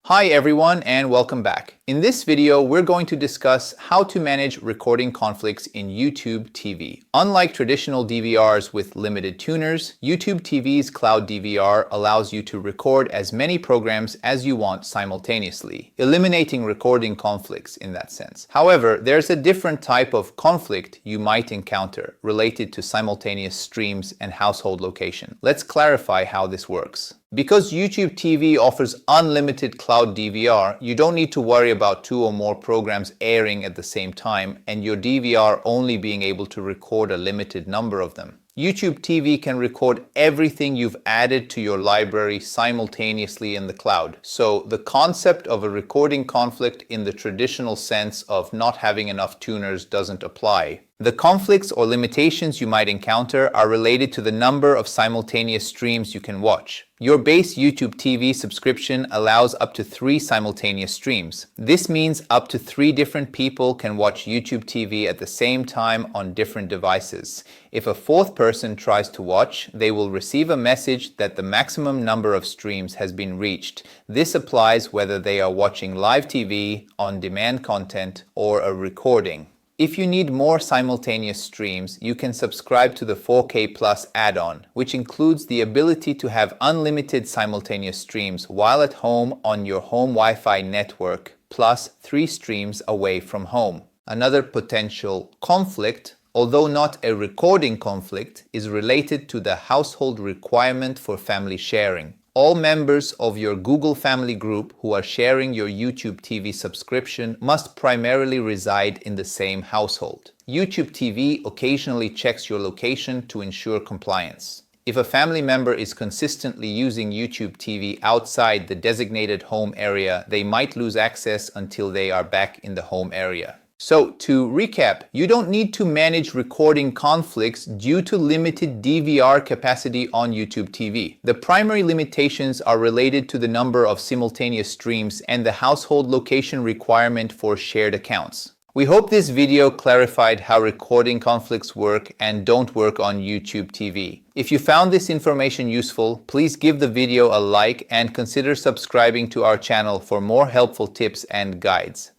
Hi everyone and welcome back. In this video, we're going to discuss how to manage recording conflicts in YouTube TV. Unlike traditional DVRs with limited tuners, YouTube TV's Cloud DVR allows you to record as many programs as you want simultaneously, eliminating recording conflicts in that sense. However, there's a different type of conflict you might encounter related to simultaneous streams and household location. Let's clarify how this works. Because YouTube TV offers unlimited Cloud DVR, you don't need to worry about two or more programs airing at the same time and your DVR only being able to record a limited number of them. YouTube TV can record everything you've added to your library simultaneously in the cloud. So the concept of a recording conflict in the traditional sense of not having enough tuners doesn't apply. The conflicts or limitations you might encounter are related to the number of simultaneous streams you can watch. Your base YouTube TV subscription allows up to 3 simultaneous streams. This means up to 3 different people can watch YouTube TV at the same time on different devices. If a fourth person tries to watch, they will receive a message that the maximum number of streams has been reached. This applies whether they are watching live TV, on-demand content, or a recording. If you need more simultaneous streams, you can subscribe to the 4K Plus add-on, which includes the ability to have unlimited simultaneous streams while at home on your home Wi-Fi network, plus 3 streams away from home. Another potential conflict, although not a recording conflict, is related to the household requirement for family sharing. All members of your Google family group who are sharing your YouTube TV subscription must primarily reside in the same household. YouTube TV occasionally checks your location to ensure compliance. If a family member is consistently using YouTube TV outside the designated home area, they might lose access until they are back in the home area. So, to recap, you don't need to manage recording conflicts due to limited DVR capacity on YouTube TV. The primary limitations are related to the number of simultaneous streams and the household location requirement for shared accounts. We hope this video clarified how recording conflicts work and don't work on YouTube TV. If you found this information useful, please give the video a like and consider subscribing to our channel for more helpful tips and guides.